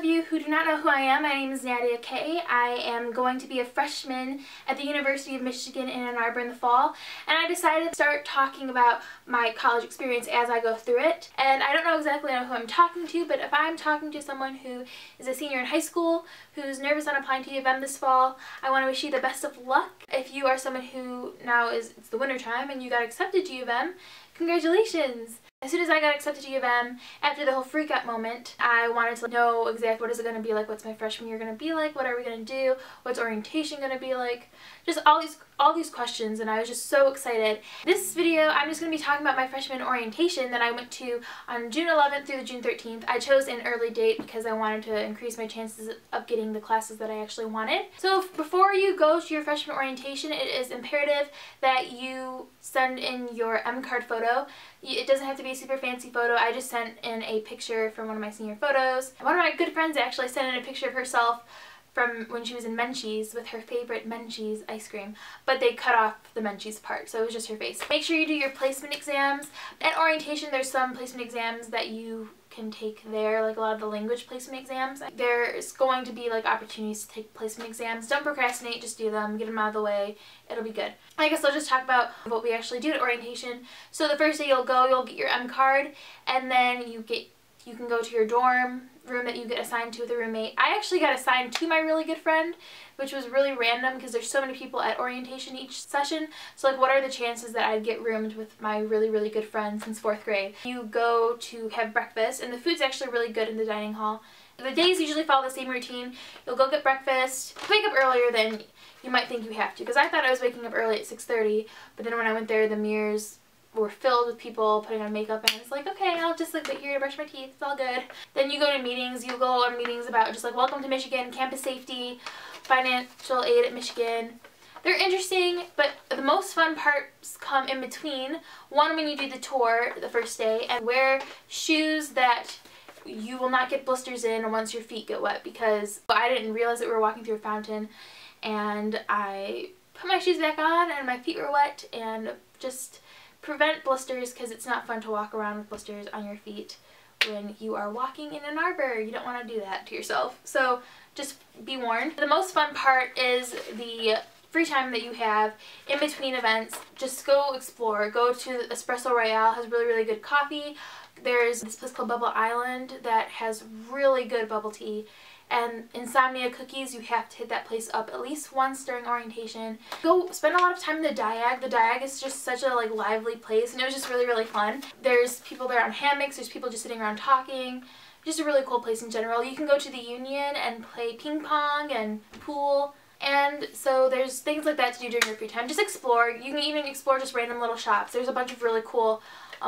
of you who do not know who I am, my name is Nadia Kay. I am going to be a freshman at the University of Michigan-Ann Arbor in the fall, and I decided to start talking about my college experience as I go through it. And I don't know exactly who I'm talking to, but if I'm talking to someone who is a senior in high school, who's nervous on applying to U of M this fall, I want to wish you the best of luck. If you are someone who now it's the winter time and you got accepted to U of M, congratulations! As soon as I got accepted to U of M, after the whole freak out moment, I wanted to know exactly what is it going to be like, what's my freshman year going to be like, what are we going to do, what's orientation going to be like, just all these questions, and I was just so excited. This video, I'm just going to be talking about my freshman orientation that I went to on June 11th through the June 13th. I chose an early date because I wanted to increase my chances of getting the classes that I actually wanted. So before you go to your freshman orientation, it is imperative that you send in your M card photo. It doesn't have to be a super fancy photo. I just sent in a picture from one of my senior photos. One of my good friends actually sent in a picture of herself from when she was in Menchie's with her favorite Menchie's ice cream, but they cut off the Menchie's part, so it was just her face. Make sure you do your placement exams. At orientation, there's some placement exams that you can take there, like a lot of the language placement exams. There's going to be like opportunities to take placement exams. Don't procrastinate, just do them, get them out of the way, it'll be good. I guess I'll just talk about what we actually do at orientation. So the first day you'll get your M card, and then you can go to your dorm room that you get assigned to with a roommate. I actually got assigned to my really good friend, which was really random because there's so many people at orientation each session. So like, what are the chances that I'd get roomed with my really good friend since 4th grade? You go to have breakfast, and the food's actually really good in the dining hall. The days usually follow the same routine. You'll go get breakfast, wake up earlier than you might think you have to, because I thought I was waking up early at 6:30, but then when I went there, the mirrors were filled with people putting on makeup, and I was like, okay, I'll just like wait here to brush my teeth, it's all good. Then you go to meetings. You go on meetings about just like welcome to Michigan, campus safety, financial aid at Michigan. They're interesting, but the most fun parts come in between. One, when you do the tour the first day, and wear shoes that you will not get blisters in once your feet get wet, because I didn't realize that we were walking through a fountain, and I put my shoes back on and my feet were wet, and just prevent blisters, because it's not fun to walk around with blisters on your feet when you are walking in Ann Arbor. You don't want to do that to yourself. So just be warned. The most fun part is the free time that you have in between events. Just go explore. Go to Espresso Royale, has really good coffee. There's this place called Bubble Island that has really good bubble tea. And Insomnia Cookies, you have to hit that place up at least once during orientation. Go spend a lot of time in the Diag. The Diag is just such a like lively place, and it was just really fun. There's people there on hammocks, there's people just sitting around talking. Just a really cool place in general. You can go to the Union and play ping pong and pool. And so there's things like that to do during your free time. Just explore. You can even explore just random little shops. There's a bunch of really cool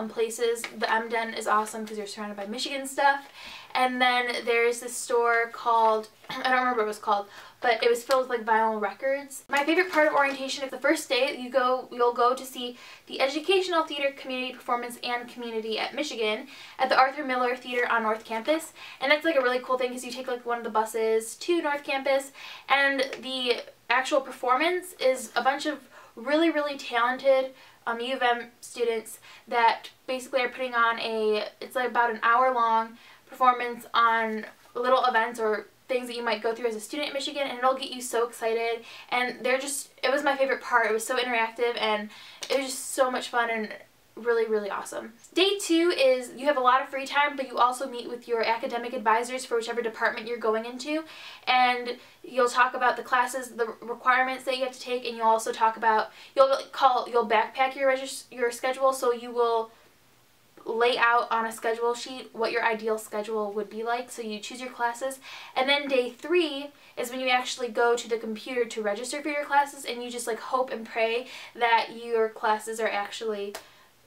places. The M-Den is awesome because you're surrounded by Michigan stuff. And then there's this store called, I don't remember what it was called, but it was filled with like vinyl records. My favorite part of orientation is the first day you'll go to see the Educational Theater Community Performance and Community at Michigan at the Arthur Miller Theater on North Campus. And that's like a really cool thing because you take like one of the buses to North Campus, and the actual performance is a bunch of really talented U of M students that basically are putting on it's like about an hour-long performance on little events or things that you might go through as a student at Michigan, and it'll get you so excited. And it was my favorite part. It was so interactive, and it was just so much fun and really awesome. Day 2 is you have a lot of free time, but you also meet with your academic advisors for whichever department you're going into, and you'll talk about the classes, the requirements that you have to take, and you'll also talk about, you'll backpack your schedule, so you will lay out on a schedule sheet what your ideal schedule would be like, so you choose your classes. And then day 3 is when you actually go to the computer to register for your classes, and you just like hope and pray that your classes are actually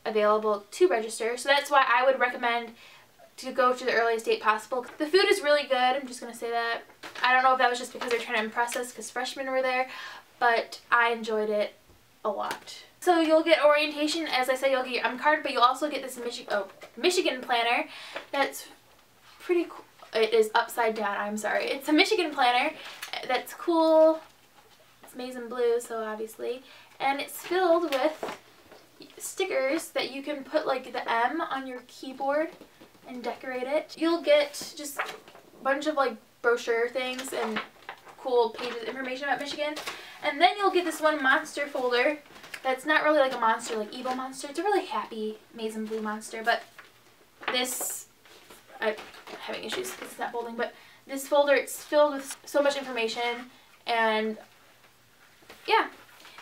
available to register. So that's why I would recommend to go to the earliest date possible. The food is really good, I'm just going to say that. I don't know if that was just because they're trying to impress us because freshmen were there, but I enjoyed it a lot. So you'll get orientation, as I said, you'll get your M card, but you'll also get this Michigan planner that's pretty cool. It is upside down, I'm sorry. It's a Michigan planner that's cool. It's maize and blue, so obviously. And it's filled with stickers that you can put like the M on your keyboard and decorate it. You'll get just bunch of like brochure things and cool pages of information about Michigan. And then you'll get this one monster folder that's not really like a monster, like evil monster. It's a really happy maize and blue monster, but this, I'm having issues because it's not folding, but this folder, it's filled with so much information, and yeah,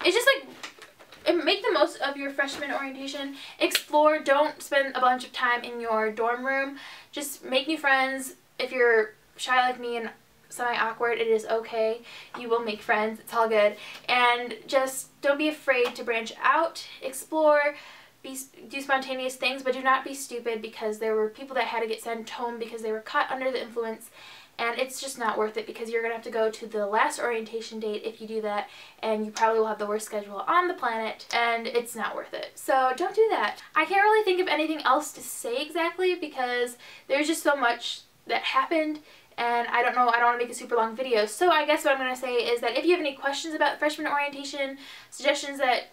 it's just like, make the most of your freshman orientation. Explore, don't spend a bunch of time in your dorm room. Just make new friends. If you're shy like me and semi-awkward, it is okay. You will make friends. It's all good. And just don't be afraid to branch out, explore, do spontaneous things, but do not be stupid, because there were people that had to get sent home because they were caught under the influence, and it's just not worth it, because you're going to have to go to the last orientation date if you do that, and you probably will have the worst schedule on the planet, and it's not worth it. So don't do that. I can't really think of anything else to say exactly, because there's just so much that happened, and I don't know, I don't want to make a super long video. So I guess what I'm going to say is that if you have any questions about freshman orientation, suggestions that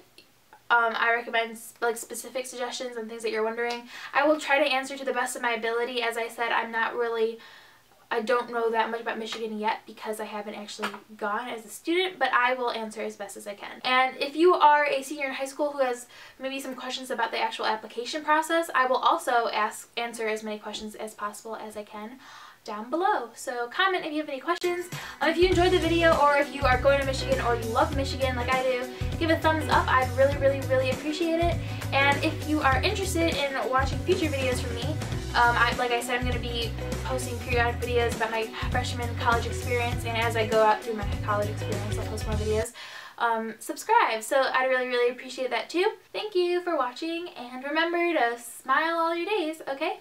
I recommend, like specific suggestions and things that you're wondering, I will try to answer to the best of my ability. As I said, I don't know that much about Michigan yet because I haven't actually gone as a student, but I will answer as best as I can. And if you are a senior in high school who has maybe some questions about the actual application process, I will also answer as many questions as possible as I can down below. So comment if you have any questions. If you enjoyed the video, or if you are going to Michigan or you love Michigan like I do, give a thumbs up. I'd really appreciate it. And if you are interested in watching future videos from me, like I said, I'm going to be posting periodic videos about my freshman college experience, and as I go out through my college experience, I'll post more videos. Subscribe, so I'd really appreciate that too. Thank you for watching, and remember to smile all your days, okay?